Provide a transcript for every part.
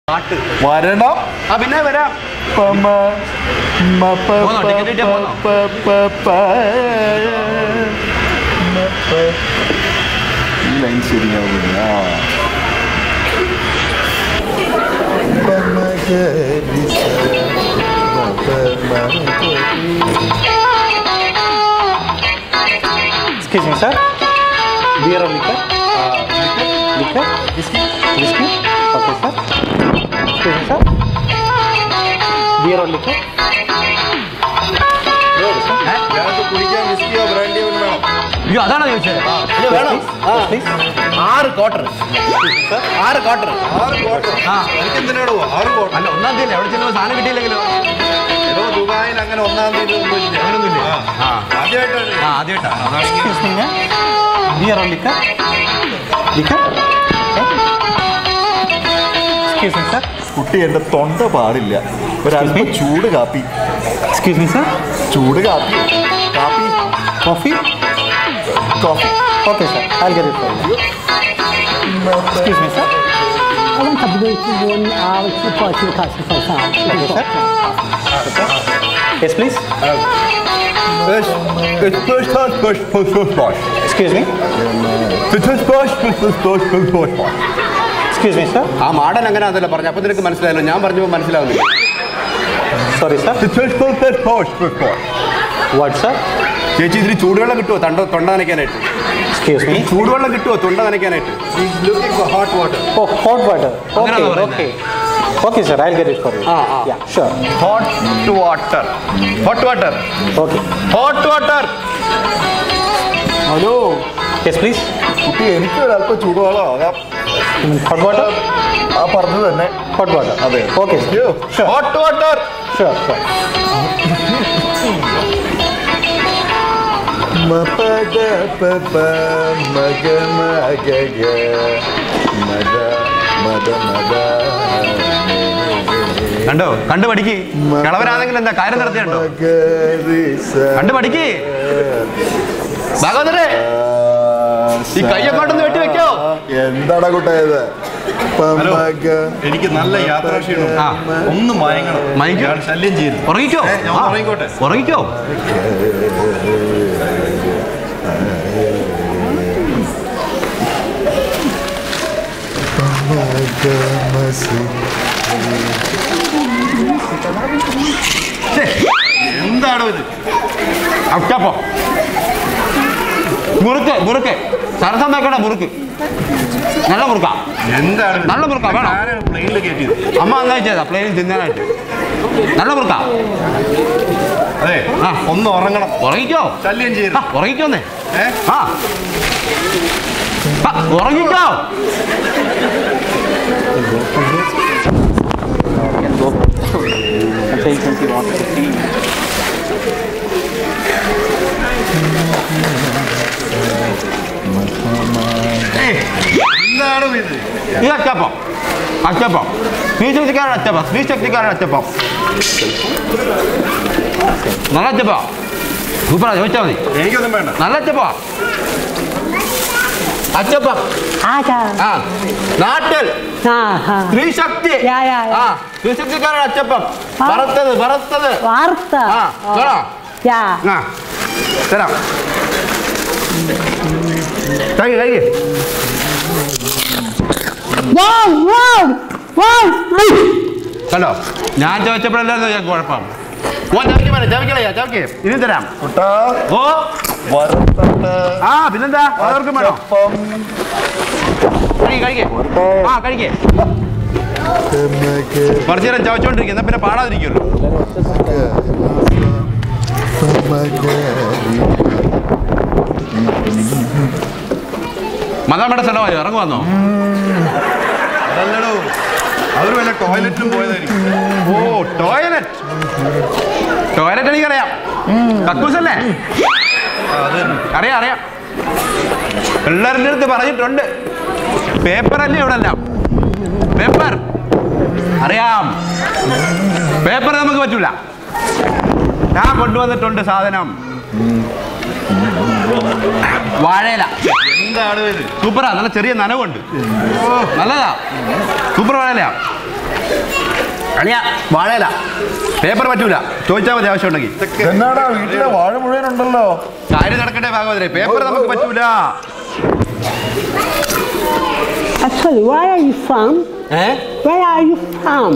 വരണം. പിന്നെ വരാം. ലൈൻ ശരിയാവില്ല. Excuse me, sir. Beer or liquor? Liquor? Whiskey? Whiskey? Okay, sir. Excuse me, sir. Beer or liquor? കുടിക്കാൻ വിസ്കിയോ ബ്രാൻഡിയോ വേണം. അയ്യോ അതാണോ ചോദിച്ചത്? വേണം. 6 ക്വാർട്ടർ. 6 ക്വാർട്ടർ. എനിക്കെന്തിനാടോ 6 ക്വാർട്ടർ? അല്ല, 1-ാം തീയതി എവിടെ ചെല്ലുമ്പോൾ സാധനം കിട്ടിയില്ലെങ്കിലോ? ദുബായിൽ അങ്ങനെ 1-ാം തീയതി അങ്ങനൊന്നുമില്ല. ആദ്യമായിട്ടാണ്. Excuse me, ma'am. Beer or liquor? Liquor? Excuse me, sir. കുട്ടി എന്റെ തൊണ്ട പാടില്ല. ഒരല്പം ചൂട് കാപ്പി. Excuse me, sir. ചൂട് കാപ്പി. കാപ്പി. Coffee? Coffee. Okay, sir. I'll get it for you. Excuse me, sir. I want to be one hour to put your cash for some. Okay, sir. Yes, please. Excuse me. Excuse me, sir. ആ മാടൻ അങ്ങനെ അതല്ല പറഞ്ഞു. അപ്പൊ നിനക്ക് മനസ്സിലായല്ലോ. ഞാൻ പറഞ്ഞപ്പോൾ മനസ്സിലാവുന്നില്ല. Sorry, sir. What, sir? ചേച്ചി ഇതിന് ചൂടുവെള്ളം കിട്ടുമോ തൊണ്ട നനയ്ക്കാനായിട്ട്? Excuse me. ചൂടുവെള്ളം കിട്ടുമോ തൊണ്ട നനയ്ക്കാനായിട്ട്? Hot water. Oh, hot water. Okay, okay. Okay, sir. I'll get it for you. Yeah, sure. Hot water. Hot water. Okay. Hot water. Hello. Yes, please. കുട്ടി എനിക്ക് ഒരല്പം ചൂടുവെള്ളം ആകാം. You mean hot water? ആ പറഞ്ഞത് തന്നെ. Hot water. അതെ. Okay, sir. Sure. Hot water. Sure, sure. കണ്ടോ? കണ്ടു പഠിക്ക്. കളവരാണെങ്കിലും എന്താ കാര്യം നടത്തിയുണ്ടോ? കണ്ടു പഠിക്ക്. ഭാഗവതരെ ഈ കയ്യൊക്കൊണ്ടൊന്ന് വെട്ടി വെക്കോ? എന്താണ് കുട്ടായത്? എനിക്ക് നല്ല യാത്രാക്ഷീണം. ഒന്ന് മയങ്ങണം. ശല്യം ചെയ്യുന്നു. ഉറങ്ങിക്കോ. ഉറങ്ങിക്കോട്ടെ. ഉറങ്ങിക്കോ. എന്താണോ ഇത്? അപ്പോ മുറുക്ക് മുറുക്ക് സരസം വെക്കണ മുറുക്ക്. നല്ല മുറുക്ക. എന്താണ് നല്ല മുറുക്ക വേണം. പ്ലെയിനിൽ കയറ്റിയത് അമ്മ അങ്ങനെ ചെയ്താ പ്ലെയിനിൽ തിന്നാനായിട്ട്. നല്ല മുറുക്ക. അതെ. ഒന്ന് ഉറങ്ങണം. ഉറങ്ങിക്കോ. ശല്യം ചെയ്യരുത്. ഉറങ്ങിക്കോന്നേ. ഉറങ്ങിക്കോ. എന്താണോ ഇത്? ഈ അച്ചപ്പം അച്ചപ്പം സ്ത്രീശക്തിക്കാരുടെ അച്ചപ്പം. സ്ത്രീശക്തിക്കാരുടെ അച്ചപ്പം. നല്ല അച്ചപ്പാ. സൂപ്പറാ. ചോദിച്ചാൽ മതി. എനിക്കൊന്നും വേണ്ട. നല്ല അച്ചപ്പാ. അച്ചപ്പം. നാട്ടിൽ സ്ത്രീശക്തി. സ്ത്രീശക്തിക്കാരുടെ അച്ചപ്പം. വറുത്തത് വറുത്തത്. തരാം. കഴിക്ക് കഴിക്ക്. കണ്ടോ? ഞാൻ ചോദിച്ചപ്പോഴല്ലായിരുന്നു ഞാൻ കുഴപ്പം. ചവയ്ക്കളയാ. ഇനി തരാം. ഓ പിന്നെന്താ? അവർക്കും വേണോ? കഴിക്കേ. കഴിക്കേ. കുറച്ചു നേരം ചവച്ചോണ്ടിരിക്കും. എന്നാ പിന്നെ പാടാതിരിക്കുമല്ലോ. മതാമ്മയുടെ സ്ഥലമായോ? ഇറങ്ങുവന്നോ? അതല്ലടോ, അവർ വല്ല ടോയ്ലറ്റിലും പോയതായിരിക്കും. ഓ ടോയ്ലറ്റ്. ടോയ്ലറ്റ് എനിക്കറിയാം. കക്കൂസല്ലേ? അറിയാം അറിയാം. പിള്ളേരുടെ അടുത്ത് പറഞ്ഞിട്ടുണ്ട്. പേപ്പറല്ലേ ഇവിടെ എല്ലാം. പേപ്പർ അറിയാം. പേപ്പർ നമുക്ക് പറ്റൂല. ഞാൻ കൊണ്ടുവന്നിട്ടുണ്ട് സാധനം. വാഴയില. എന്താണ് ഇത്? സൂപ്പറാ. നല്ല ചെറിയ നനവുണ്ട്. നല്ലതാ. സൂപ്പർ വാഴയില. അളിയാ വാഴയില പേപ്പർ പറ്റൂല ചോദിച്ചാൽ മതി ആവശ്യം ഉണ്ടെങ്കിൽ എന്നാടാ വീട്ടിലെ വാഴ മുഴുവനുണ്ടല്ലോ കാര്യം നടക്കട്ടെ ഭാഗവതരെ പേപ്പർ നമുക്ക് പറ്റൂല Actually, where are you from? Where are you from?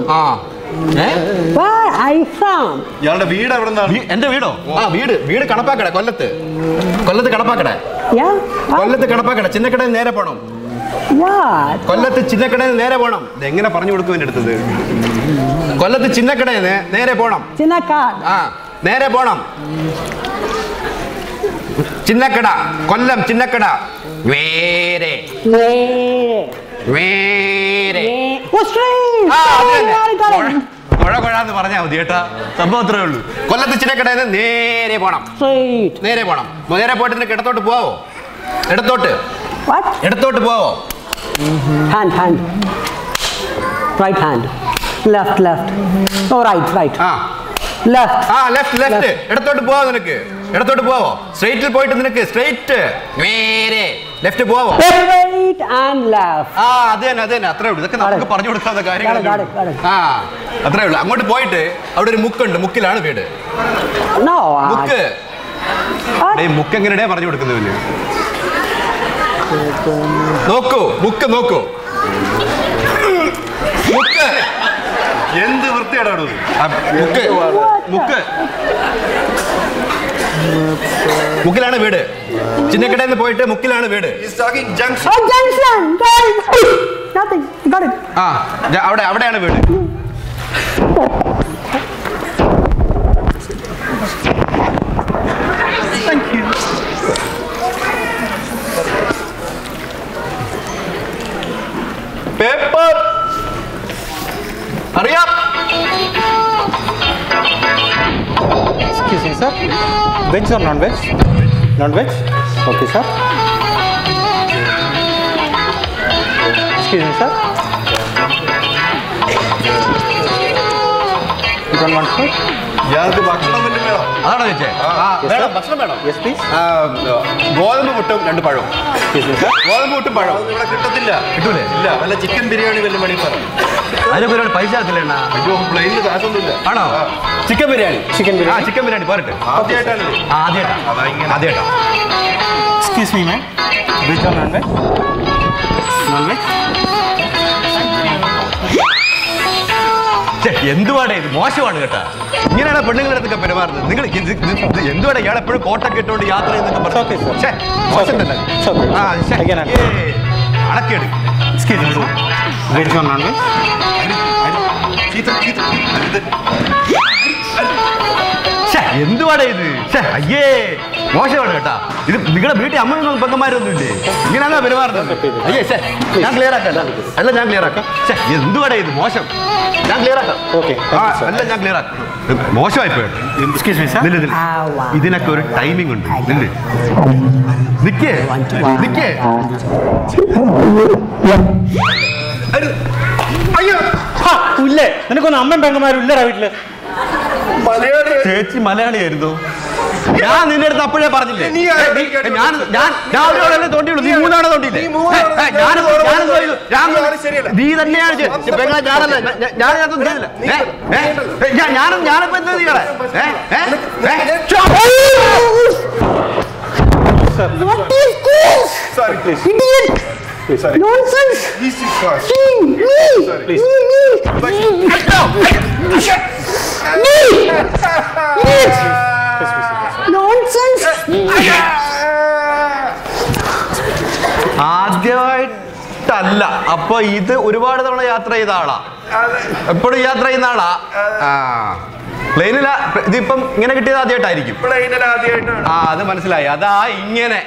Where are you from? ഇയാളുടെ വീട് എവിടെ നിന്നാണ്? എന്റെ വീടോ വീട് കടപ്പാക്കട കൊല്ലത്ത് കടപ്പാക്കട Yeah? കൊല്ലത്ത് കടപ്പാക്കട ചിന്നക്കടയിൽ നേരെ പോണം What? കൊല്ലത്ത് ചിന്നക്കടയിൽ നേരെ പോണം എങ്ങനെ പറഞ്ഞു കൊടുക്കും എന്റെ അടുത്തത് കൊല്ലത്ത് ചിന്നക്കടയിൽ നേരെ പോണം Chinakad. നേരെ പോണം ചിന്നക്കട കൊല്ലം ചിന്നക്കട വേരെ വേരെ കൊഴന്ന് പറഞ്ഞാ മതി കേട്ടാ സംഭവം അത്രേ ഉള്ളൂ കൊല്ലത്ത് ചിന്നക്കടയിൽ നേരെ പോണം നേരെ പോയിട്ട് നിനക്ക് ഇടത്തോട്ട് പോവോ ഇടത്തോട്ട് പോവോ Hand. Right hand. Left. Oh, right. Left. Left ഇടത്തോട്ട് പോവോ നിനക്ക് ഇടത്തോട്ട് പോവോ സ്ട്രെയിറ്റിൽ പോയിട്ട് നിനക്ക് സ്ട്രെയിറ്റ് നേരെ ലെഫ്റ്റ് പോവോ Straight and left. അത് തന്നെ അത്രേ ഉള്ളൂ ഇതൊക്കെ നമുക്ക് പറഞ്ഞു കൊടുക്കാത്ത കാര്യങ്ങൾ Got it. അത്രേ ഉള്ളൂ അങ്ങോട്ട് പോയിട്ട് അവിടെ ഒരു മുക്കുണ്ട് മുക്കിലാണ് വീട് No. മുക്ക് എങ്ങനെയാ പറഞ്ഞു കൊടുക്കുന്നതിന് നോക്കൂ മുക്ക് എന്ത് വൃത്തിയാടാണ് മുക്കിലാണ് വീട് ചിന്നക്കടയിൽ നിന്ന് പോയിട്ട് മുക്കിലാണ് വീട് Oh, junction. Nothing. Got it. അവിടെയാണ് വീട് പേപ്പർ അറിയാം Excuse me, sir. Veg or non-veg? Non-veg? Okay, sir. Excuse me, sir. You don't want food? ഇയാൾക്ക് ഭക്ഷണം വല്ലതും വേണം? അതാണോ ചോദിച്ചേ ഭക്ഷണം വേണം Yes, please. ഗോതമ്പ് പുട്ടും 2 പഴവും Excuse me, sir. ഗോതമ്പ് പുട്ടും പഴവും അതൊന്നും ഇവിടെ കിട്ടത്തില്ല. കിട്ടൂലേ ഇല്ല, വല്ല ചിക്കൻ ബിരിയാണി വല്ല മണി പറ. അതിനെ ഒരുപാട് പൈസ ആക്കില്ല അയ്യോ പ്ലെയിനിൽ കാശൊന്നുമില്ല. ആണോ chicken biryani Chicken biryani. Chicken biryani പോരട്ടെ ആദ്യമായിട്ടാണല്ലേ? ആദ്യമായിട്ടാ Excuse me, ma'am. Veg or non-veg? Non-veg? എന്തുവാടേ ഇത് മോശമാണ് കേട്ടാ ഇങ്ങനെയാണ് പെണ്ണുങ്ങളുടെ അടുത്തൊക്കെ പെരുമാറുന്നത് നിങ്ങൾ എന്തുവാടെ ഇയാൾ എപ്പോഴും കോട്ടൊക്കെ ഇട്ടുകൊണ്ട് യാത്ര Okay, sir. മോശം തന്നെ Again, അണക്കേട് Excuse me, sir. Veg or non-veg? എന്തുവാടേ ഇത് അയ്യേ മോശമാണ് കേട്ടാ ഇത് നിങ്ങളുടെ വീട്ടിൽ അമ്മയും പെങ്ങന്മാരൊന്നും ഇല്ലേ ഇങ്ങനെയാണോ പെരുമാറുന്നത് അയ്യേ ഞാൻ ക്ലിയർ ആക്കാം ഞാൻ ക്ലിയർ ആക്കാം എന്തുവാടേ ഇത് മോശം ഞാൻ ക്ലിയർ ആക്കാം Okay. ഞാൻ ക്ലിയർ ആക്കാം മോശമായി പോയത് Excuse me, sir. ഇതിനൊക്കെ ഒരു ടൈമിംഗ് ഉണ്ട് നിക്കേ അയ്യോ ഇല്ലേ നിനക്കൊന്നും അമ്മയും പെങ്ങന്മാരും ഇല്ലടാ വീട്ടില് ചേച്ചി മലയാളിയായിരുന്നു ഞാൻ നിന്റെ അടുത്ത് അപ്പോഴേ പറഞ്ഞില്ലേ ഞാൻ തോണ്ടിയുള്ളൂ നീ 3 തവണ തോണ്ടിയില്ലേ നീ തന്നെയാണ് ഞാനിപ്പോ എന്താ ചെയ്യണേ What is this? Sorry, please. Idiot! Sorry. Nonsense! This is fast. Me! Sorry. Please. Nonsense! ആദ്യമായിട്ടല്ല അപ്പൊ ഇത് ഒരുപാട് തവണ യാത്ര ചെയ്ത ആളാ എപ്പോഴും യാത്ര ചെയ്യുന്ന ആളാ പ്ലെയിനില ഇതിപ്പം ഇങ്ങനെ കിട്ടിയത് ആദ്യമായിട്ടായിരിക്കും പ്ലെയിനിൽ ആദ്യമായിട്ടാണ് അത് മനസ്സിലായി അതാ ഇങ്ങനെ